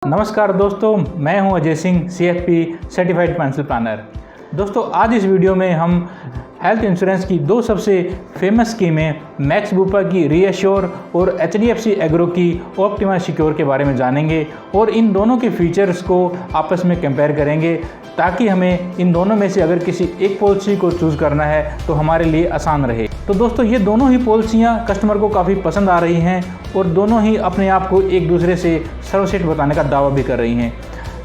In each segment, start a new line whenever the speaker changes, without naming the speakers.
नमस्कार दोस्तों, मैं हूं Ajay Singh, CFP certified financial planner. दोस्तों, आज इस वीडियो में हम हेल्थ इंश्योरेंस की दो सबसे फेमस स्कीमें मैक्स बुपा की रीएश्योर और HDFC एग्रो की ऑप्टिमा सिक्योर के बारे में जानेंगे और इन दोनों के फीचर्स को आपस में कंपेयर करेंगे ताकि हमें इन दोनों में से अगर किसी एक पॉलिसी को चूज़ करना है तो हमारे लिए आसान रहे। तो दोस्तों, ये दोनों ही पॉलिसियाँ कस्टमर को काफ़ी पसंद आ रही हैं और दोनों ही अपने आप को एक दूसरे से सर्वश्रेष्ठ बताने का दावा भी कर रही हैं।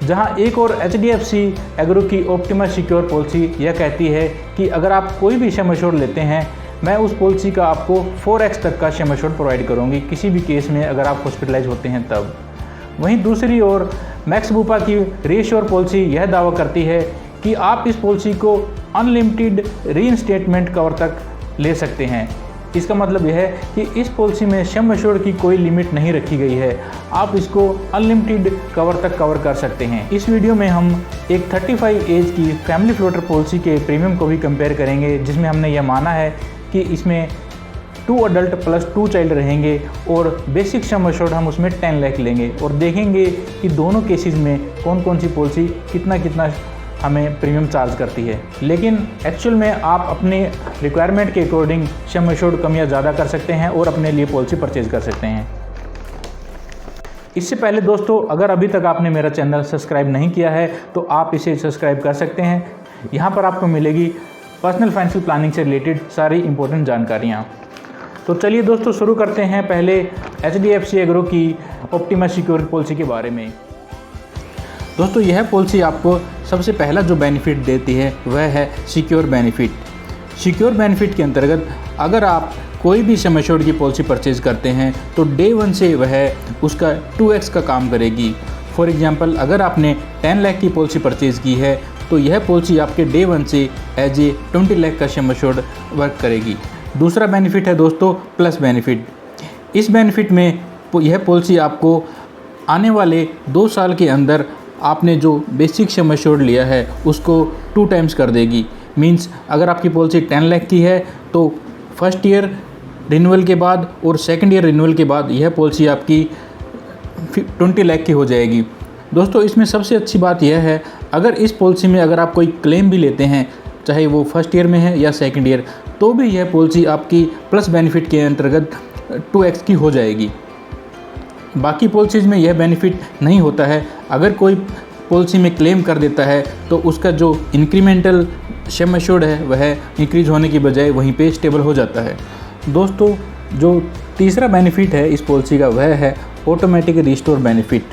जहां एक और HDFC एग्रो की ऑप्टिमा सिक्योर पॉलिसी यह कहती है कि अगर आप कोई भी सम एश्योर्ड लेते हैं, मैं उस पॉलिसी का आपको 4x तक का सम एश्योर्ड प्रोवाइड करूंगी किसी भी केस में अगर आप हॉस्पिटलाइज होते हैं तब। वहीं दूसरी ओर मैक्स बुपा की रीएश्योर पॉलिसी यह दावा करती है कि आप इस पॉलिसी को अनलिमिटेड रीइंस्टेटमेंट कवर तक ले सकते हैं। इसका मतलब यह है कि इस पॉलिसी में सम एश्योर्ड की कोई लिमिट नहीं रखी गई है, आप इसको अनलिमिटेड कवर तक कवर कर सकते हैं। इस वीडियो में हम एक 35 एज की फैमिली फ्लोटर पॉलिसी के प्रीमियम को भी कंपेयर करेंगे, जिसमें हमने यह माना है कि इसमें 2 अडल्ट प्लस 2 चाइल्ड रहेंगे और बेसिक सम एश्योर्ड हम उसमें 10 लाख लेंगे और देखेंगे कि दोनों केसेस में कौन कौन सी पॉलिसी कितना हमें प्रीमियम चार्ज करती है। लेकिन एक्चुअल में आप अपने रिक्वायरमेंट के अकॉर्डिंग सम एश्योर्ड कम या ज़्यादा कर सकते हैं और अपने लिए पॉलिसी परचेज कर सकते हैं। इससे पहले दोस्तों, अगर अभी तक आपने मेरा चैनल सब्सक्राइब नहीं किया है तो आप इसे सब्सक्राइब कर सकते हैं। यहाँ पर आपको मिलेगी पर्सनल फाइनेंशियल प्लानिंग से रिलेटेड सारी इंपॉर्टेंट जानकारियाँ। तो चलिए दोस्तों, शुरू करते हैं पहले HDFC एग्रो की ऑप्टिमा सिक्योर पॉलिसी के बारे में। दोस्तों, यह पॉलिसी आपको सबसे पहला जो बेनिफिट देती है वह है सिक्योर बेनिफिट। सिक्योर बेनिफिट के अंतर्गत अगर आप कोई भी सम एश्योर्ड की पॉलिसी परचेज करते हैं तो डे 1 से वह उसका 2x का काम करेगी। फॉर एग्जांपल, अगर आपने 10 लाख की पॉलिसी परचेज की है तो यह पॉलिसी आपके डे 1 से एज ए 20 लाख का सम एश्योर्ड वर्क करेगी। दूसरा बेनिफिट है दोस्तों प्लस बेनिफिट। इस बेनिफिट में यह पॉलिसी आपको आने वाले 2 साल के अंदर आपने जो बेसिक सम एश्योर्ड लिया है उसको 2 टाइम्स कर देगी। मींस अगर आपकी पॉलिसी 10 लाख की है तो फर्स्ट ईयर रिन्यूअल के बाद और सेकंड ईयर रिन्यूअल के बाद यह पॉलिसी आपकी 20 लाख की हो जाएगी। दोस्तों, इसमें सबसे अच्छी बात यह है, अगर इस पॉलिसी में अगर आप कोई क्लेम भी लेते हैं, चाहे वो फर्स्ट ईयर में है या सेकेंड ईयर, तो भी यह पॉलिसी आपकी प्लस बेनिफिट के अंतर्गत 2x की हो जाएगी। बाकी पॉलिसीज़ में यह बेनिफिट नहीं होता है। अगर कोई पॉलिसी में क्लेम कर देता है तो उसका जो इंक्रीमेंटल सम एश्योर्ड है वह इंक्रीज होने की बजाय वहीं पे स्टेबल हो जाता है। दोस्तों, जो तीसरा बेनिफिट है इस पॉलिसी का वह है ऑटोमेटिक रिस्टोर बेनिफिट।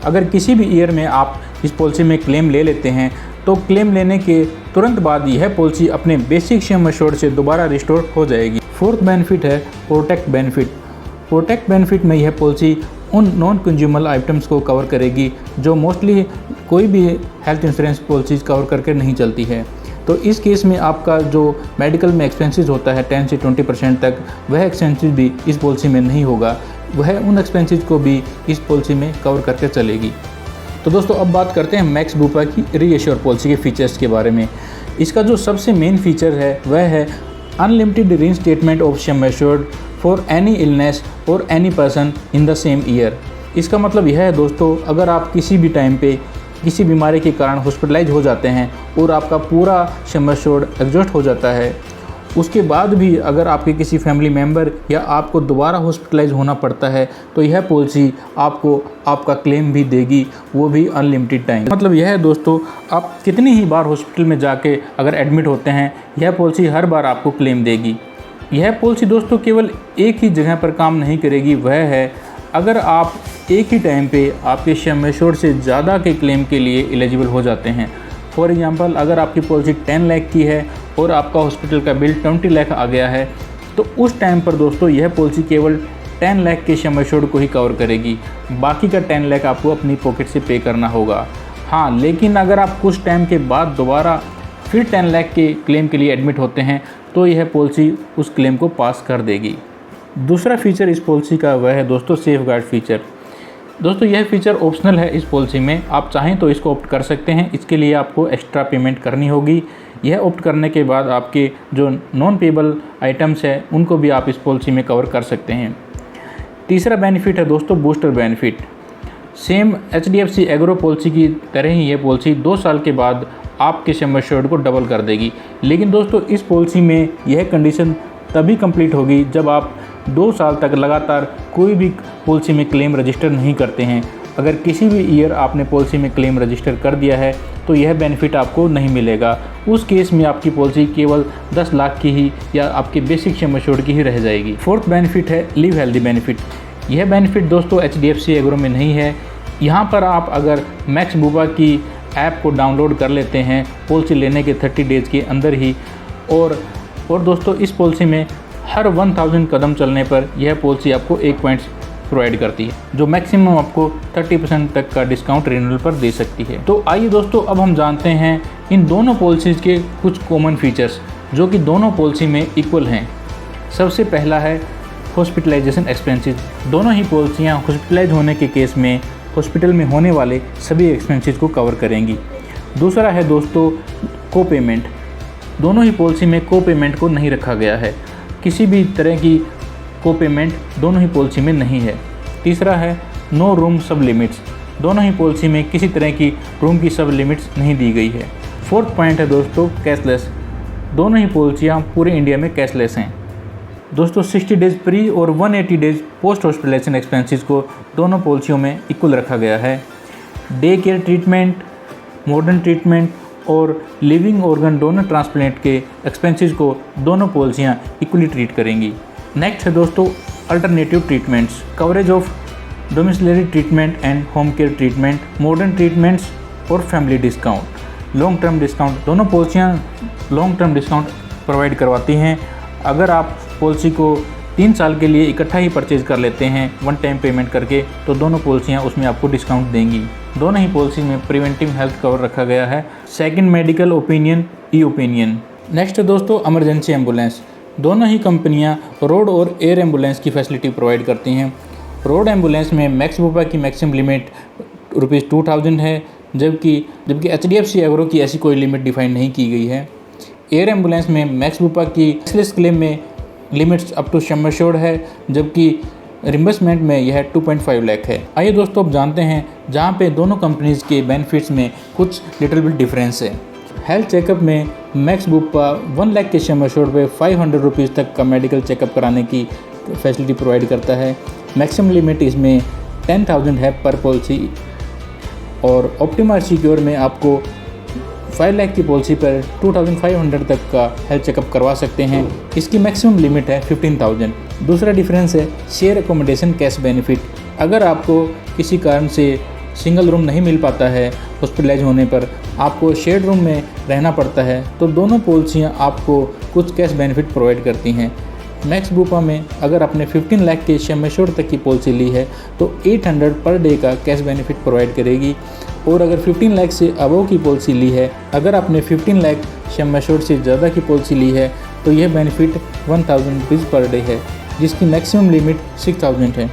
अगर किसी भी ईयर में आप इस पॉलिसी में क्लेम ले लेते हैं तो क्लेम लेने के तुरंत बाद यह पॉलिसी अपने बेसिक सम एश्योर्ड से दोबारा रिस्टोर हो जाएगी। फोर्थ बेनिफिट है प्रोटेक्ट बेनिफिट। प्रोटेक्ट बेनिफिट में यह पॉलिसी उन नॉन कंज्यूमर आइटम्स को कवर करेगी जो मोस्टली कोई भी हेल्थ इंश्योरेंस पॉलिसीज़ कवर करके नहीं चलती है। तो इस केस में आपका जो मेडिकल में एक्सपेंसेस होता है 10 से 20% तक, वह एक्सपेंसेस भी इस पॉलिसी में नहीं होगा। वह उन एक्सपेंसेस को भी इस पॉलिसी में कवर करके चलेगी। तो दोस्तों, अब बात करते हैं मैक्स बुपा की रीएश्योर पॉलिसी के फीचर्स के बारे में। इसका जो सबसे मेन फीचर है वह है unlimited reinstatement of sum assured for any illness और any person in the same year. इसका मतलब यह है दोस्तों, अगर आप किसी भी टाइम पे किसी बीमारी के कारण हॉस्पिटलाइज हो जाते हैं और आपका पूरा सम एश्योर्ड एग्जॉस्ट हो जाता है, उसके बाद भी अगर आपके किसी फैमिली मेम्बर या आपको दोबारा हॉस्पिटलाइज होना पड़ता है तो यह पॉलिसी आपको आपका क्लेम भी देगी, वो भी अनलिमिटेड टाइम। मतलब यह है दोस्तों, आप कितनी ही बार हॉस्पिटल में जाके अगर एडमिट होते हैं, यह पॉलिसी हर बार आपको क्लेम देगी। यह पॉलिसी दोस्तों केवल एक ही जगह पर काम नहीं करेगी, वह है अगर आप एक ही टाइम पे आपके सम एश्योर्ड से ज़्यादा के क्लेम के लिए एलिजिबल हो जाते हैं। फॉर एग्जांपल, अगर आपकी पॉलिसी 10 लाख की है और आपका हॉस्पिटल का बिल 20 लाख आ गया है तो उस टाइम पर दोस्तों यह पॉलिसी केवल 10 लाख के सम एश्योर्ड को ही कवर करेगी। बाकी का 10 लाख आपको अपनी पॉकेट से पे करना होगा। हाँ, लेकिन अगर आप कुछ टाइम के बाद दोबारा फिर 10 लाख के क्लेम के लिए एडमिट होते हैं तो यह पॉलिसी उस क्लेम को पास कर देगी। दूसरा फीचर इस पॉलिसी का वह है दोस्तों सेफ गार्ड फीचर। दोस्तों, यह फीचर ऑप्शनल है इस पॉलिसी में, आप चाहें तो इसको ऑप्ट कर सकते हैं। इसके लिए आपको एक्स्ट्रा पेमेंट करनी होगी। यह ऑप्ट करने के बाद आपके जो नॉन पेबल आइटम्स हैं उनको भी आप इस पॉलिसी में कवर कर सकते हैं। तीसरा बेनिफिट है दोस्तों booster benefit. Same HDFC agro policy की तरह ही ये पॉलिसी 2 साल के बाद आपके सम एश्योर्ड को डबल कर देगी। लेकिन दोस्तों इस पॉलिसी में यह कंडीशन तभी कंप्लीट होगी जब आप 2 साल तक लगातार कोई भी पॉलिसी में क्लेम रजिस्टर नहीं करते हैं। अगर किसी भी ईयर आपने पॉलिसी में क्लेम रजिस्टर कर दिया है तो यह बेनिफिट आपको नहीं मिलेगा। उस केस में आपकी पॉलिसी केवल 10 लाख की ही या आपके बेसिक सम एश्योर्ड की ही रह जाएगी। फोर्थ बेनिफिट है लिव हेल्दी बेनिफिट। यह बेनिफिट दोस्तों HDFC एग्रो में नहीं है। यहाँ पर आप अगर मैक्स बुपा की ऐप को डाउनलोड कर लेते हैं पॉलिसी लेने के 30 डेज़ के अंदर ही, और दोस्तों इस पॉलिसी में हर 1000 कदम चलने पर यह पॉलिसी आपको 1 पॉइंट्स प्रोवाइड करती है, जो मैक्सिमम आपको 30% तक का डिस्काउंट रिन्यूअल पर दे सकती है। तो आइए दोस्तों अब हम जानते हैं इन दोनों पॉलिसीज़ के कुछ कॉमन फीचर्स जो कि दोनों पॉलिसी में इक्वल हैं। सबसे पहला है हॉस्पिटलाइजेशन एक्सपेंसेस। दोनों ही पॉलिसियाँ हॉस्पिटलाइज होने के केस में हॉस्पिटल में होने वाले सभी एक्सपेंसेस को कवर करेंगी। दूसरा है दोस्तों को पेमेंट। दोनों ही पॉलिसी में को पेमेंट को नहीं रखा गया है, किसी भी तरह की को पेमेंट दोनों ही पॉलिसी में नहीं है। तीसरा है नो रूम सब लिमिट्स। दोनों ही पॉलिसी में किसी तरह की रूम की सब लिमिट्स नहीं दी गई है। फोर्थ पॉइंट है दोस्तों कैशलेस। दोनों ही पॉलिसियाँ पूरे इंडिया में कैशलेस हैं। दोस्तों 60 डेज़ प्री और 180 डेज़ पोस्ट हॉस्पिटलाइजेशन एक्सपेंसेस को दोनों पॉलिसियों में इक्वल रखा गया है। Day care treatment, modern treatment और लिविंग ऑर्गन डोनर ट्रांसप्लांट के एक्सपेंसेस को दोनों पॉलिसियाँ इक्वली ट्रीट करेंगी। नेक्स्ट है दोस्तों alternative treatments, coverage of domiciliary treatment and home care treatment, modern treatments और family discount, long term discount. दोनों पॉलिसियाँ लॉन्ग टर्म डिस्काउंट प्रोवाइड करवाती हैं। अगर आप पॉलिसी को 3 साल के लिए इकट्ठा ही परचेज कर लेते हैं वन टाइम पेमेंट करके, तो दोनों पॉलिसियाँ उसमें आपको डिस्काउंट देंगी। दोनों ही पॉलिसी में प्रिवेंटिव हेल्थ कवर रखा गया है। सेकंड मेडिकल ओपिनियन, ई ओपिनियन। नेक्स्ट है दोस्तों इमरजेंसी एम्बुलेंस। दोनों ही कंपनियां रोड और एयर एम्बुलेंस की फैसिलिटी प्रोवाइड करती हैं। रोड एम्बुलेंस में मैक्स बुपा की मैक्सिमम लिमिट ₹2000 है, जबकि HDFC एग्रो की ऐसी कोई लिमिट डिफाइन नहीं की गई है। एयर एम्बुलेंस में मैक्स बुपा की कैशलेस क्लेम में limits up to sum assured है, जबकि रिम्बर्समेंट में यह 2.5 लाख है। आइए दोस्तों अब जानते हैं जहाँ पे दोनों कंपनीज़ के बेनिफिट्स में कुछ लिटिल बिट डिफरेंस है। हेल्थ चेकअप में मैक्स बुपा 1 लाख के सम एश्योर्ड पे ₹500 तक का मेडिकल चेकअप कराने की फैसिलिटी प्रोवाइड करता है। मैक्सिमम लिमिट इसमें 10,000 है पर पॉलिसी, और ऑप्टिमा सिक्योर में आपको 5 लाख की पॉलिसी पर 2500 तक का हेल्थ चेकअप करवा सकते हैं। इसकी मैक्सिमम लिमिट है 15,000। दूसरा डिफरेंस है शेयर एकोमोडेशन कैश बेनिफिट। अगर आपको किसी कारण से सिंगल रूम नहीं मिल पाता है हॉस्पिटलाइज होने पर, आपको शेयर्ड रूम में रहना पड़ता है, तो दोनों पॉलिसियाँ आपको कुछ कैश बेनिफिट प्रोवाइड करती हैं। मैक्स बुपा में अगर आपने 15 लाख के सम एश्योर्ड तक की पॉलिसी ली है तो 800 पर डे का कैश बेनिफिट प्रोवाइड करेगी, और अगर 15 लाख से अबव की पॉलिसी ली है, अगर आपने 15 लाख सम एश्योर्ड से ज़्यादा की पॉलिसी ली है तो यह बेनिफिट ₹1000 पर डे है, जिसकी मैक्सिमम लिमिट 6000 है।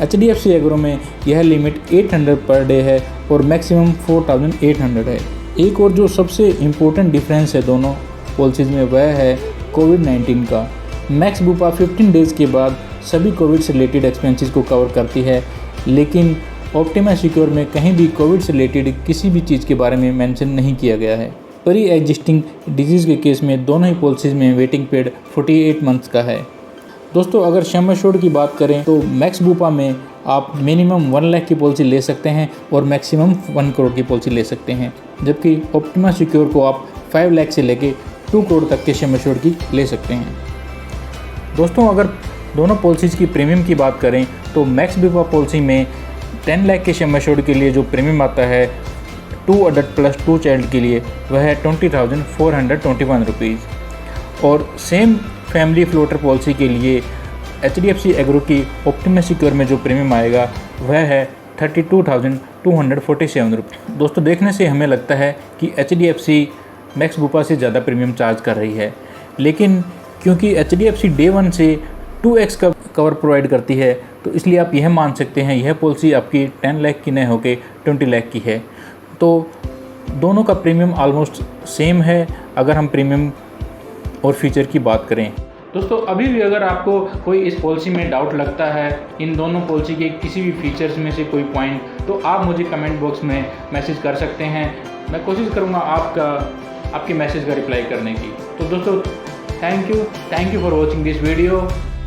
HDFC एग्रो में यह लिमिट 800 पर डे है और मैक्सिमम 4800 है। एक और जो सबसे इम्पोर्टेंट डिफरेंस है दोनों पॉलिसीज़ में वह है कोविड-19 का। मैक्स बुपा 15 डेज़ के बाद सभी कोविड से रिलेटेड एक्सपेंसेस को कवर करती है, लेकिन ऑप्टिमा सिक्योर में कहीं भी कोविड से रिलेटेड किसी भी चीज़ के बारे में मेंशन नहीं किया गया है। प्री एग्जिस्टिंग डिजीज़ के केस में दोनों ही पॉलिसीज़ में वेटिंग पीरियड 48 मंथ्स का है। दोस्तों अगर सम एश्योर्ड की बात करें तो मैक्स बुपा में आप मिनिमम 1 लाख की पॉलिसी ले सकते हैं और मैक्सिमम 1 करोड़ की पॉलिसी ले सकते हैं, जबकि ऑप्टिमा सिक्योर को आप 5 लाख से लेके 2 करोड़ तक के सम एश्योर्ड की ले सकते हैं। दोस्तों अगर दोनों पॉलिसीज़ की प्रीमियम की बात करें तो मैक्स बुपा पॉलिसी में 10 लाख के सम एश्योर्ड के लिए जो प्रीमियम आता है 2 अडल्ट प्लस 2 चाइल्ड के लिए वह है ₹20,421, और सेम फैमिली फ्लोटर पॉलिसी के लिए HDFC एग्रो की ऑप्टिमा सिक्योर में जो प्रीमियम आएगा वह है ₹32,247। दोस्तों देखने से हमें लगता है कि HDFC मैक्स बुपा से ज़्यादा प्रीमियम चार्ज कर रही है, लेकिन क्योंकि HDFC डे 1 से 2x का कवर प्रोवाइड करती है तो इसलिए आप यह मान सकते हैं यह पॉलिसी आपकी 10 लाख की न होकर 20 लाख की है। तो दोनों का प्रीमियम ऑलमोस्ट सेम है अगर हम प्रीमियम और फीचर की बात करें। दोस्तों अभी भी अगर आपको कोई इस पॉलिसी में डाउट लगता है, इन दोनों पॉलिसी के किसी भी फीचर्स में से कोई पॉइंट, तो आप मुझे कमेंट बॉक्स में मैसेज कर सकते हैं। मैं कोशिश करूँगा आपके मैसेज का रिप्लाई करने की। तो दोस्तों thank you for watching this video.